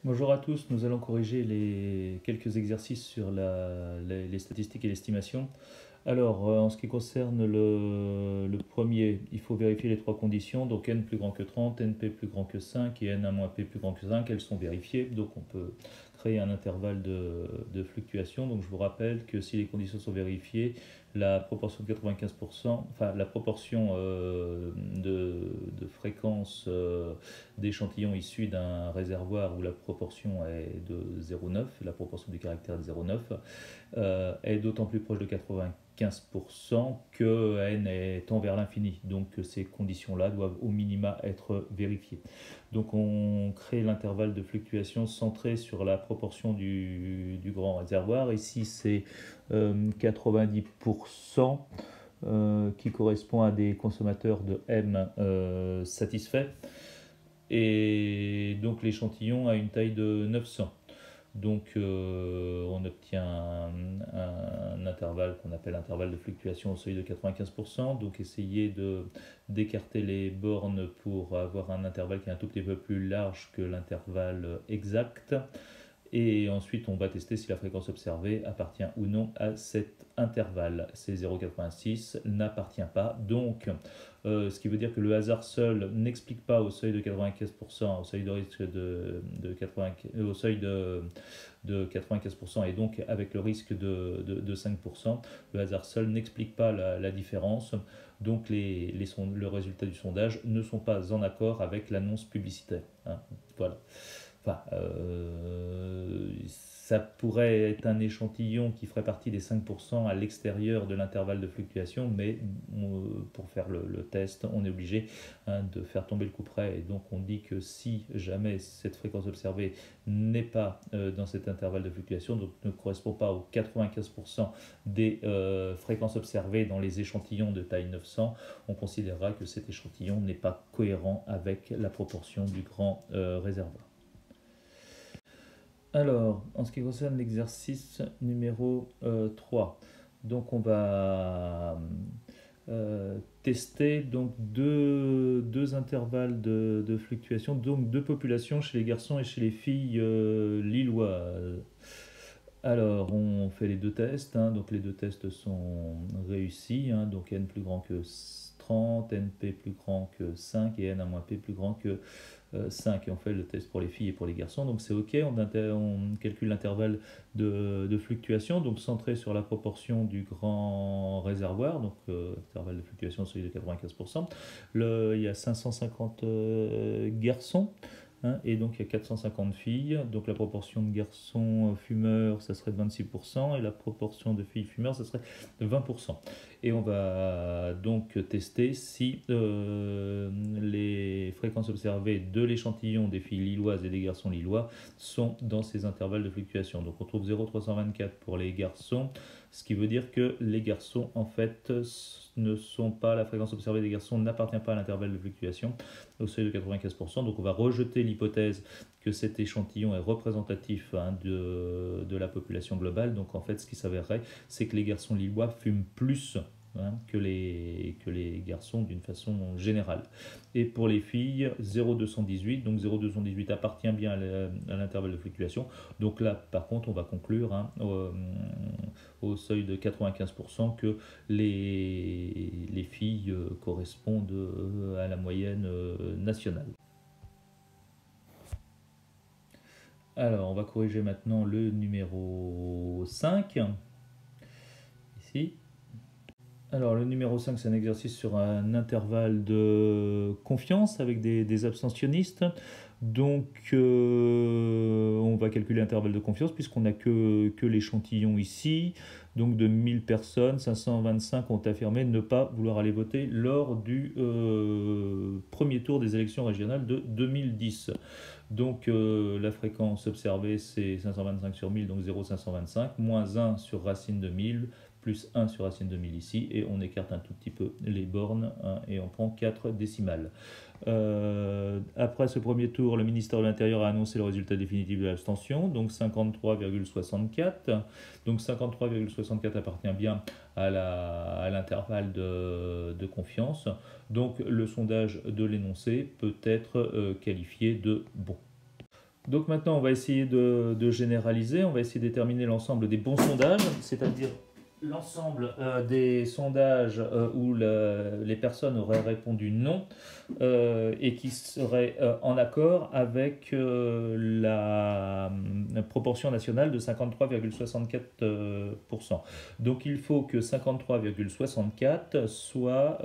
Bonjour à tous, nous allons corriger quelques exercices sur les statistiques et l'estimation. Alors, en ce qui concerne le premier, il faut vérifier les trois conditions, donc n plus grand que 30, np plus grand que 5 et n1 moins p plus grand que 5, elles sont vérifiées, donc on peut créer un intervalle de fluctuation. Donc je vous rappelle que si les conditions sont vérifiées, la proportion de 95%, enfin la proportion de fréquence d'échantillons issus d'un réservoir où la proportion est de 0,9, la proportion du caractère est de 0,9, est d'autant plus proche de 95% que n est tend vers l'infini. Donc ces conditions-là doivent au minima être vérifiées. Donc on crée l'intervalle de fluctuation centré sur la proportion du grand réservoir. Ici c'est 90%. Qui correspond à des consommateurs de M satisfaits. Et donc l'échantillon a une taille de 900. Donc on obtient un intervalle qu'on appelle intervalle de fluctuation au seuil de 95%. Donc essayez d'écarter les bornes pour avoir un intervalle qui est un tout petit peu plus large que l'intervalle exact. Et ensuite, on va tester si la fréquence observée appartient ou non à cet intervalle. C'est 0,86 n'appartient pas. Donc, ce qui veut dire que le hasard seul n'explique pas au seuil de 95%, au seuil de risque de 80, au seuil de 95% et donc avec le risque de 5%, le hasard seul n'explique pas la différence. Donc le résultat du sondage ne sont pas en accord avec l'annonce publicitaire. Hein. Voilà. Enfin, ça pourrait être un échantillon qui ferait partie des 5% à l'extérieur de l'intervalle de fluctuation, mais pour faire le test, on est obligé de faire tomber le couperet. Et donc on dit que si jamais cette fréquence observée n'est pas dans cet intervalle de fluctuation, donc ne correspond pas aux 95% des fréquences observées dans les échantillons de taille 900, on considérera que cet échantillon n'est pas cohérent avec la proportion du grand réservoir. Alors, en ce qui concerne l'exercice numéro 3, donc on va tester donc deux intervalles de fluctuation, donc deux populations chez les garçons et chez les filles lilloises. Alors, on fait les deux tests, hein, donc les deux tests sont réussis, hein, donc n plus grand que 30, np plus grand que 5 et n1-p plus grand que 5. Et on fait le test pour les filles et pour les garçons, donc c'est ok, on calcule l'intervalle de fluctuation, donc centré sur la proportion du grand réservoir, donc intervalle de fluctuation celui de 95%. Il y a 550 garçons. Hein, et donc il y a 450 filles, donc la proportion de garçons fumeurs ça serait de 26% et la proportion de filles fumeurs ça serait de 20%. Et on va donc tester si les fréquences observées de l'échantillon des filles lilloises et des garçons lillois sont dans ces intervalles de fluctuation. Donc on trouve 0,324 pour les garçons, ce qui veut dire que les garçons en fait ne sont pas, la fréquence observée des garçons n'appartient pas à l'intervalle de fluctuation au seuil de 95%. Donc on va rejeter l'hypothèse que cet échantillon est représentatif de la population globale. Donc en fait ce qui s'avérerait c'est que les garçons lillois fument plus que les garçons d'une façon générale. Et pour les filles, 0,218, donc 0,218 appartient bien à l'intervalle de fluctuation. Donc là, par contre, on va conclure au seuil de 95% que les filles correspondent à la moyenne nationale. Alors, on va corriger maintenant le numéro 5, ici. Alors, le numéro 5, c'est un exercice sur un intervalle de confiance avec des abstentionnistes. Donc, on va calculer l'intervalle de confiance puisqu'on n'a que l'échantillon ici. Donc, de 1000 personnes, 525 ont affirmé ne pas vouloir aller voter lors du premier tour des élections régionales de 2010. Donc, la fréquence observée, c'est 525 sur 1000, donc 0,525, moins 1 sur racine de 1000, plus 1 sur racine de 1000 ici, et on écarte un tout petit peu les bornes, hein, et on prend 4 décimales. Après ce premier tour, le ministère de l'Intérieur a annoncé le résultat définitif de l'abstention, donc 53,64. Donc 53,64 appartient bien à l'intervalle de confiance. Donc le sondage de l'énoncé peut être qualifié de bon. Donc maintenant, on va essayer de généraliser, on va essayer de déterminer l'ensemble des bons sondages, c'est-à-dire l'ensemble des sondages où les personnes auraient répondu non et qui seraient en accord avec la proportion nationale de 53,64%. Donc il faut que 53,64 soit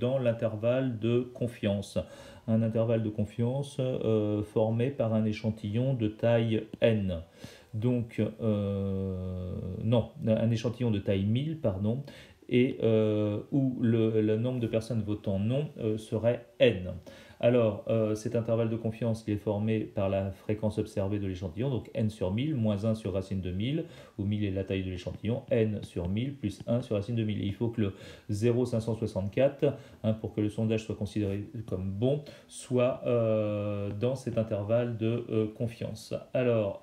dans l'intervalle de confiance. Un intervalle de confiance formé par un échantillon de taille n. Donc, non, un échantillon de taille 1000, pardon, et où le nombre de personnes votant non serait n. Alors, cet intervalle de confiance il est formé par la fréquence observée de l'échantillon, donc n sur 1000, moins 1 sur racine de 1000, où 1000 est la taille de l'échantillon, n sur 1000 plus 1 sur racine de 1000. Et il faut que le 0,564, pour que le sondage soit considéré comme bon, soit dans cet intervalle de confiance. Alors,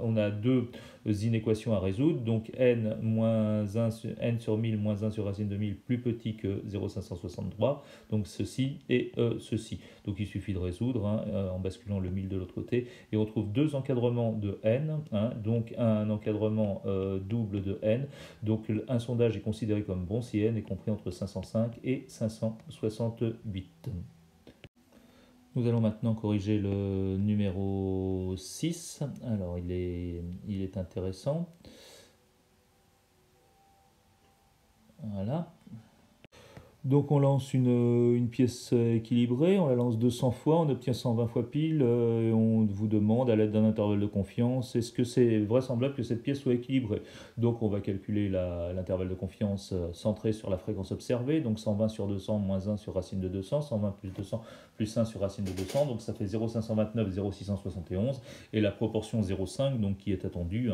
on a deux inéquations à résoudre, donc n, n sur 1000 moins 1 sur racine de 1000 plus petit que 0,563, donc ceci et ceci. Donc il suffit de résoudre en basculant le 1000 de l'autre côté, et on trouve deux encadrements de n, donc un encadrement double de n, donc un sondage est considéré comme bon si n est compris entre 505 et 568. Nous allons maintenant corriger le numéro 6. Alors, il est intéressant. Voilà. Donc on lance une pièce équilibrée, on la lance 200 fois, on obtient 120 fois pile, et on vous demande à l'aide d'un intervalle de confiance, est-ce que c'est vraisemblable que cette pièce soit équilibrée? Donc on va calculer l'intervalle de confiance centré sur la fréquence observée, donc 120 sur 200 moins 1 sur racine de 200, 120 plus 200 plus 1 sur racine de 200, donc ça fait 0,529, 0,671, et la proportion 0,5, donc qui est attendue,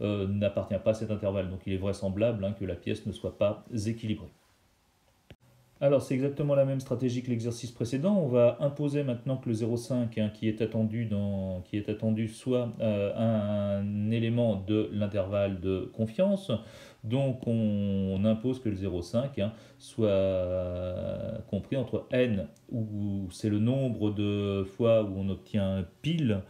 n'appartient pas à cet intervalle, donc il est vraisemblable que la pièce ne soit pas équilibrée. Alors c'est exactement la même stratégie que l'exercice précédent. On va imposer maintenant que le 0,5 qui est attendu soit un élément de l'intervalle de confiance. Donc on impose que le 0,5 soit compris entre n, où c'est le nombre de fois où on obtient pile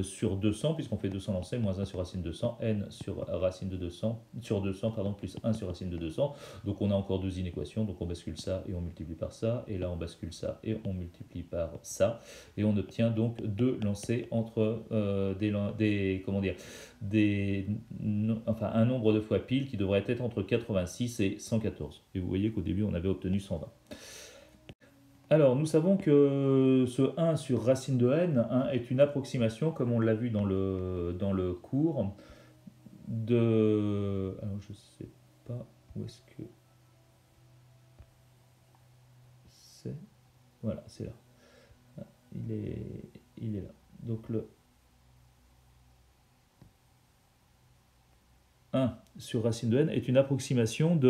sur 200, puisqu'on fait 200 lancés, moins 1 sur racine de 200, n sur racine de 200, sur 200, pardon, plus 1 sur racine de 200. Donc on a encore deux inéquations, donc on bascule ça et on multiplie par ça, et là on bascule ça et on multiplie par ça, et on obtient donc deux lancers entre un nombre de fois pile qui devrait être entre 86 et 114. Et vous voyez qu'au début on avait obtenu 120. Alors, nous savons que ce 1 sur racine de n est une approximation, comme on l'a vu dans le cours, de... Alors, je ne sais pas où est-ce que c'est. Voilà, c'est là. Il est là. Donc, le 1 sur racine de n est une approximation du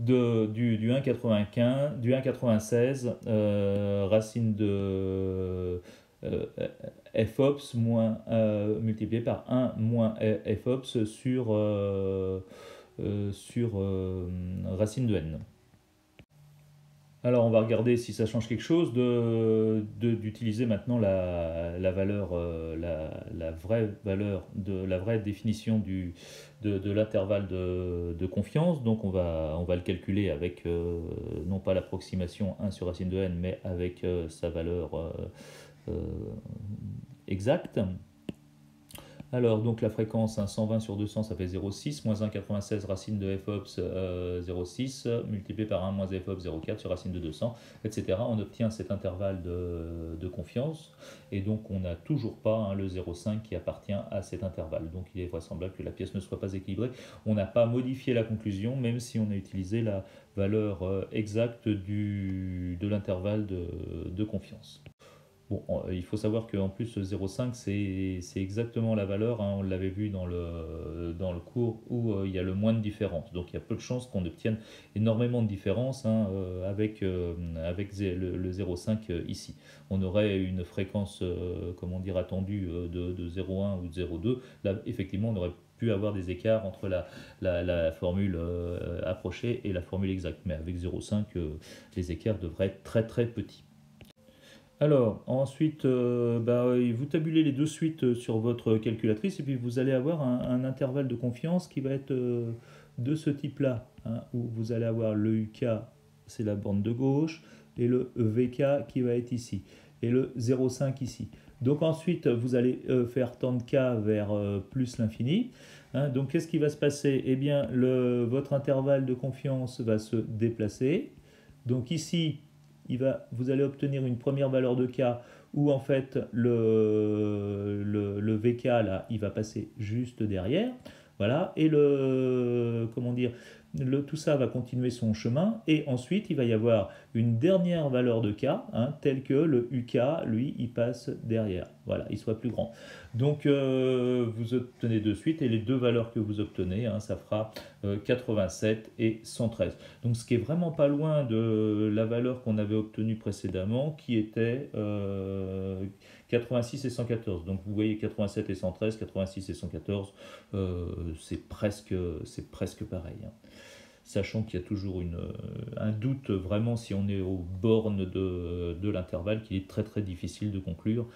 1,95, du 1,96 racine de fops moins multiplié par 1 moins fops sur racine de n. Alors on va regarder si ça change quelque chose d'utiliser maintenant la valeur, la vraie valeur la vraie définition de l'intervalle de confiance. Donc on va le calculer avec non pas l'approximation 1 sur racine de n, mais avec sa valeur exacte. Alors, donc la fréquence, 120 sur 200, ça fait 0,6, moins 1,96 racine de fops 0,6, multiplié par 1 moins fops 0,4 sur racine de 200, etc. On obtient cet intervalle de confiance, et donc on n'a toujours pas le 0,5 qui appartient à cet intervalle. Donc il est vraisemblable que la pièce ne soit pas équilibrée. On n'a pas modifié la conclusion, même si on a utilisé la valeur exacte de l'intervalle de confiance. Bon, il faut savoir qu'en plus, 0,5, c'est exactement la valeur, on l'avait vu dans le cours, où il y a le moins de différence. Donc il y a peu de chances qu'on obtienne énormément de différence avec le 0,5 ici. On aurait une fréquence, attendue de 0,1 ou de 0,2. Là, effectivement, on aurait pu avoir des écarts entre la formule approchée et la formule exacte. Mais avec 0,5, les écarts devraient être très très petits. Alors, ensuite, vous tabulez les deux suites sur votre calculatrice et puis vous allez avoir un intervalle de confiance qui va être de ce type-là, hein, où vous allez avoir le UK, c'est la borne de gauche, et le VK qui va être ici, et le 0,5 ici. Donc ensuite, vous allez faire tendre K vers plus l'infini. Hein. Donc qu'est-ce qui va se passer? Eh bien, votre intervalle de confiance va se déplacer. Donc ici, vous allez obtenir une première valeur de K où en fait le VK là, il va passer juste derrière. Voilà, et comment dire, tout ça va continuer son chemin, et ensuite il va y avoir une dernière valeur de K, hein, telle que le UK, lui, il passe derrière. Voilà, il soit plus grand. Donc vous obtenez de suite, et les deux valeurs que vous obtenez, hein, ça fera 87 et 113. Donc ce qui est vraiment pas loin de la valeur qu'on avait obtenue précédemment, qui était 86 et 114. Donc vous voyez 87 et 113, 86 et 114, c'est presque pareil. Hein. Sachant qu'il y a toujours un doute vraiment si on est aux bornes de l'intervalle, qu'il est très très difficile de conclure.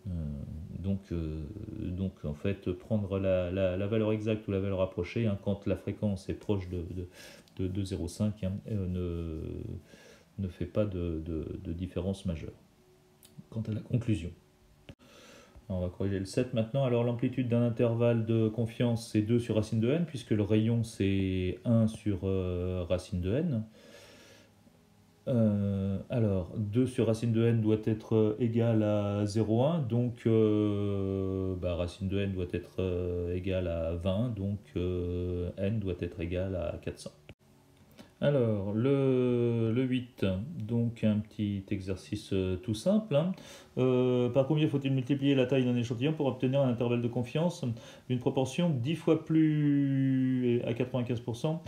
Euh, donc en fait, prendre la valeur exacte ou la valeur approchée, hein, quand la fréquence est proche de 0,5, hein, ne fait pas de différence majeure. Quant à la conclusion. Alors, on va corriger le 7 maintenant. Alors l'amplitude d'un intervalle de confiance, c'est 2 sur racine de n, puisque le rayon c'est 1 sur racine de n. Alors, 2 sur racine de n doit être égal à 0,1, donc racine de n doit être égal à 20, donc n doit être égal à 400. Alors, le 8, donc un petit exercice tout simple. Hein. Par combien faut-il multiplier la taille d'un échantillon pour obtenir un intervalle de confiance d'une proportion 10 fois plus, à 95%,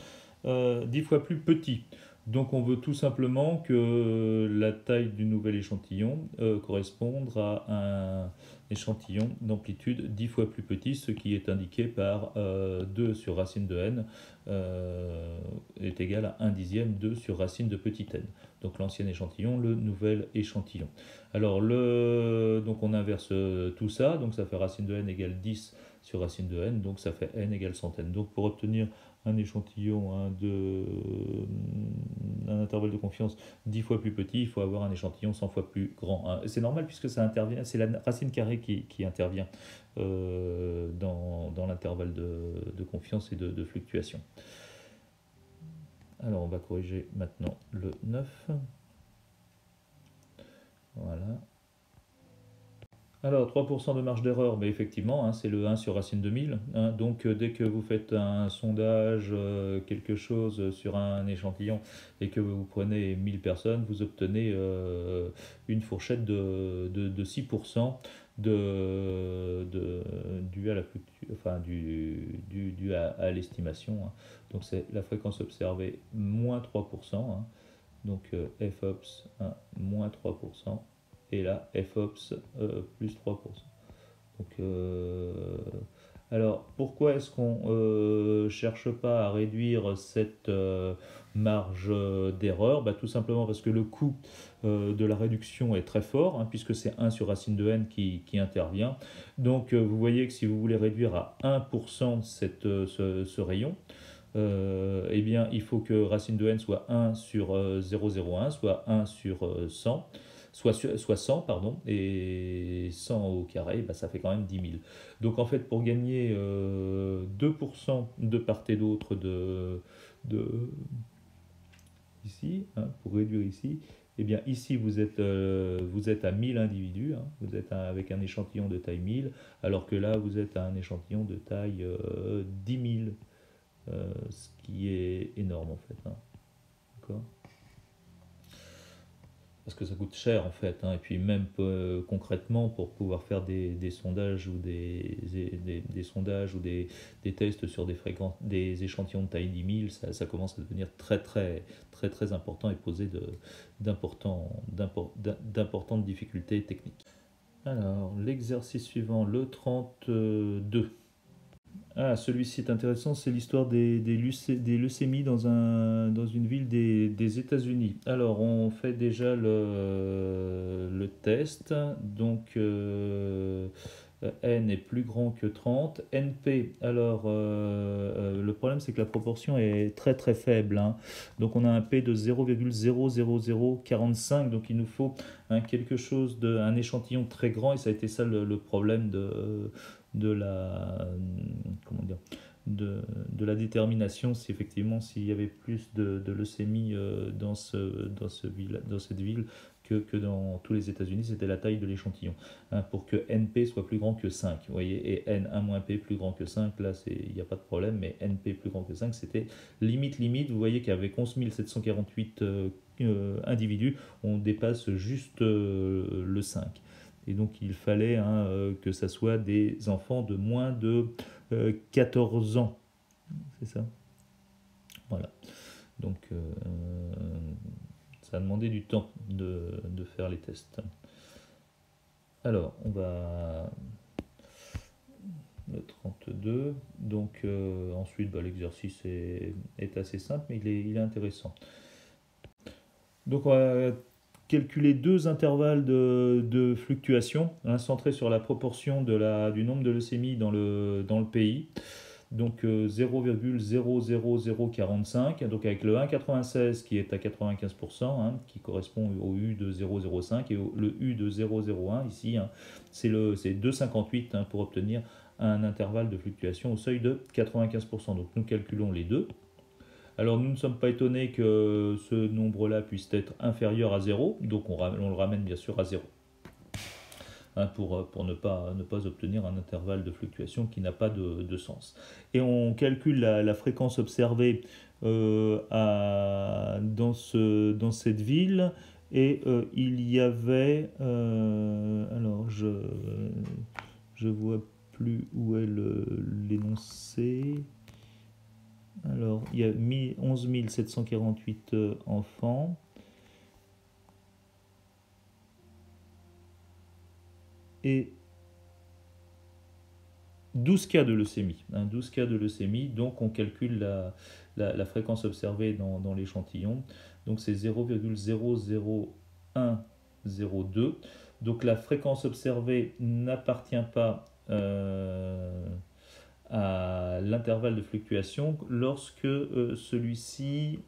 10 fois plus petit. Donc on veut tout simplement que la taille du nouvel échantillon corresponde à un échantillon d'amplitude 10 fois plus petit, ce qui est indiqué par 2 sur racine de n est égal à 1 dixième 2 sur racine de petit n. Donc l'ancien échantillon, le nouvel échantillon. Alors donc on inverse tout ça, donc ça fait racine de n égale 10 sur racine de n, donc ça fait n égale centaine. Donc pour obtenir un échantillon un intervalle de confiance 10 fois plus petit, il faut avoir un échantillon 100 fois plus grand. Hein. C'est normal puisque ça intervient, c'est la racine carrée qui intervient dans l'intervalle de confiance et de fluctuation. Alors on va corriger maintenant le 9. Voilà. Alors 3% de marge d'erreur, mais effectivement, hein, c'est le 1 sur racine de 1000. Hein, donc dès que vous faites un sondage, quelque chose sur un échantillon, et que vous prenez 1000 personnes, vous obtenez une fourchette de 6% dû à la dû à l'estimation. Hein. Donc c'est la fréquence observée moins 3%. Hein. Donc FOPS 1, moins 3%. Et là, FOPS plus 3%. Donc, alors, pourquoi est-ce qu'on ne cherche pas à réduire cette marge d'erreur? Tout simplement parce que le coût de la réduction est très fort, hein, puisque c'est 1 sur racine de n qui intervient. Donc, vous voyez que si vous voulez réduire à 1% ce rayon, eh bien, il faut que racine de n soit 1 sur 0,01, soit 1 sur 100. Soit 100, pardon, et 100 au carré, ça fait quand même 10 000. Donc en fait, pour gagner 2% de part et d'autre ici, hein, pour réduire ici, eh bien ici vous êtes à 1000 individus, hein, vous êtes avec un échantillon de taille 1000, alors que là vous êtes à un échantillon de taille 10 000, ce qui est énorme en fait. Hein. D'accord ? Parce que ça coûte cher en fait, hein, et puis même concrètement pour pouvoir faire des sondages ou des sondages ou des tests sur des échantillons de taille 10 000, ça commence à devenir très très très très important et poser d'importantes difficultés techniques. Alors l'exercice suivant, le 32. Ah, celui-ci est intéressant, c'est l'histoire des leucémies dans une ville des États-Unis. Alors, on fait déjà le test. Donc, N est plus grand que 30. NP, alors, le problème, c'est que la proportion est très très faible, hein. Donc, on a un P de 0,00045. Donc, il nous faut quelque chose un échantillon très grand. Et ça a été ça le problème de la comment dire de la détermination, si effectivement s'il y avait plus de leucémie dans cette ville que dans tous les États-Unis, c'était la taille de l'échantillon, hein, pour que NP soit plus grand que 5, vous voyez, et N1-P plus grand que 5, là il n'y a pas de problème, mais NP plus grand que 5, c'était limite, vous voyez qu'avec 11 748 individus, on dépasse juste le 5. Et donc il fallait que ça soit des enfants de moins de 14 ans. C'est ça. Voilà. Donc ça a demandé du temps de faire les tests. Alors on va le 32. Donc ensuite l'exercice est assez simple, mais il est intéressant. Donc on va calculer deux intervalles de fluctuation, un centré sur la proportion du nombre de leucémies dans le pays. Donc 0,00045, donc avec le 1,96 qui est à 95%, hein, qui correspond au U de 0,05, et le U de 0,01 ici, hein, c'est 2,58, hein, pour obtenir un intervalle de fluctuation au seuil de 95%. Donc nous calculons les deux. Alors nous ne sommes pas étonnés que ce nombre-là puisse être inférieur à 0, donc on le ramène bien sûr à 0, hein, pour ne pas obtenir un intervalle de fluctuation qui n'a pas de sens. Et on calcule la fréquence observée dans cette ville, et il y avait... alors je vois plus où est l'énoncé. Alors, il y a 11 748 enfants. Et 12 cas de leucémie. 12 cas de leucémie, donc on calcule la fréquence observée dans l'échantillon. Donc c'est 0,00102. Donc la fréquence observée n'appartient pas à l'intervalle de fluctuation lorsque celui-ci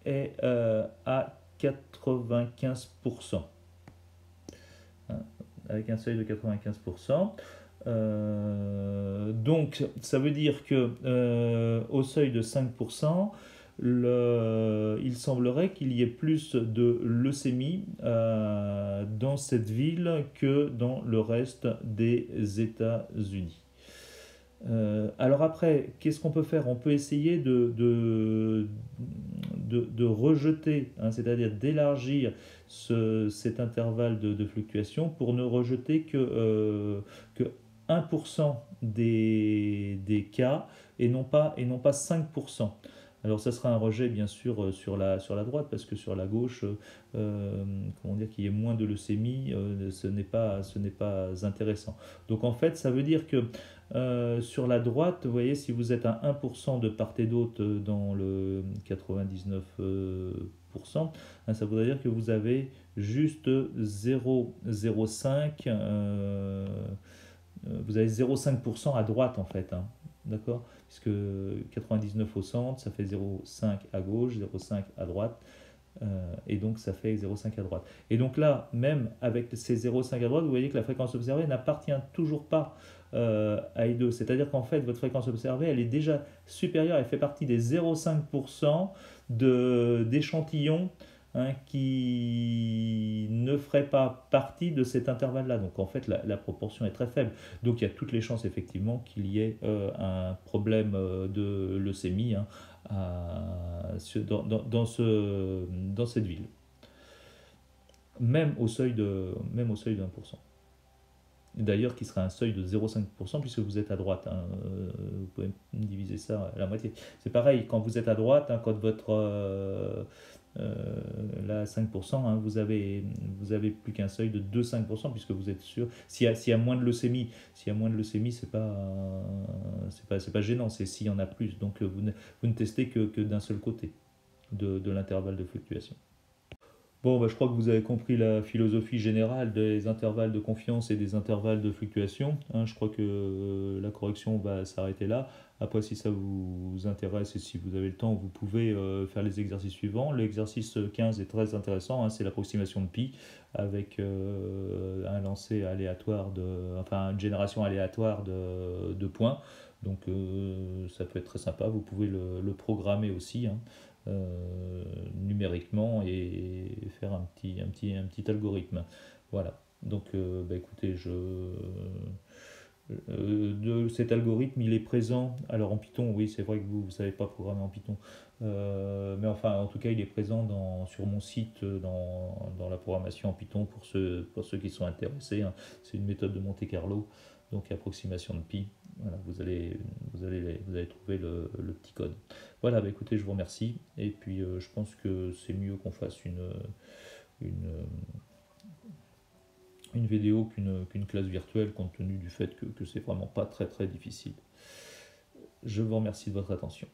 est à 95%, hein, avec un seuil de 95%. Donc ça veut dire que au seuil de 5%, il semblerait qu'il y ait plus de leucémie dans cette ville que dans le reste des États-Unis. Alors après, qu'est-ce qu'on peut faire? On peut essayer de rejeter, hein, c'est-à-dire d'élargir cet intervalle de fluctuation pour ne rejeter que 1% des cas, et non pas 5%. Alors ça sera un rejet bien sûr sur la droite, parce que sur la gauche, comment dire, qu'il y ait moins de leucémie, ce n'est pas intéressant. Donc en fait ça veut dire que sur la droite, vous voyez, si vous êtes à 1% de part et d'autre dans le 99%, hein, ça voudrait dire que vous avez juste 0,05, vous avez 0,5% à droite en fait, hein, d'accord? Puisque 99 au centre, ça fait 0,5 à gauche, 0,5 à droite, et donc ça fait 0,5 à droite. Et donc là, même avec ces 0,5 à droite, vous voyez que la fréquence observée n'appartient toujours pas à I2. C'est-à-dire qu'en fait, votre fréquence observée, elle est déjà supérieure, elle fait partie des 0,5% d'échantillons, hein, qui ne ferait pas partie de cet intervalle-là. Donc en fait, la proportion est très faible. Donc il y a toutes les chances effectivement qu'il y ait un problème de leucémie, hein, dans cette ville. Même au seuil de 1%. D'ailleurs, qui sera un seuil de 0,5%, puisque vous êtes à droite, hein, vous pouvez diviser ça à la moitié. C'est pareil, quand vous êtes à droite, hein, quand Là, à 5%, hein, vous avez plus qu'un seuil de 2,5% puisque vous êtes sûr. S'il y a moins de leucémie, c'est pas gênant, c'est s'il y en a plus. Donc vous ne testez que d'un seul côté de l'intervalle de fluctuation. Bon, bah, je crois que vous avez compris la philosophie générale des intervalles de confiance et des intervalles de fluctuation, hein. Je crois que la correction va s'arrêter là. Après, si ça vous intéresse et si vous avez le temps, vous pouvez faire les exercices suivants. L'exercice 15 est très intéressant, hein, c'est l'approximation de pi avec un lancer aléatoire, enfin une génération aléatoire de points. Donc ça peut être très sympa. Vous pouvez le programmer aussi, hein, numériquement et faire un petit algorithme. Voilà. Donc, bah, écoutez, de cet algorithme, il est présent. Alors en Python, oui, c'est vrai que vous ne savez pas programmer en Python. Mais enfin, en tout cas, il est présent sur mon site dans la programmation en Python pour ceux qui sont intéressés, hein. C'est une méthode de Monte Carlo, donc approximation de pi. Voilà, vous allez trouver le petit code. Voilà, bah écoutez, je vous remercie. Et puis, je pense que c'est mieux qu'on fasse une, une vidéo qu'une classe virtuelle, compte tenu du fait que c'est vraiment pas très très difficile. Je vous remercie de votre attention.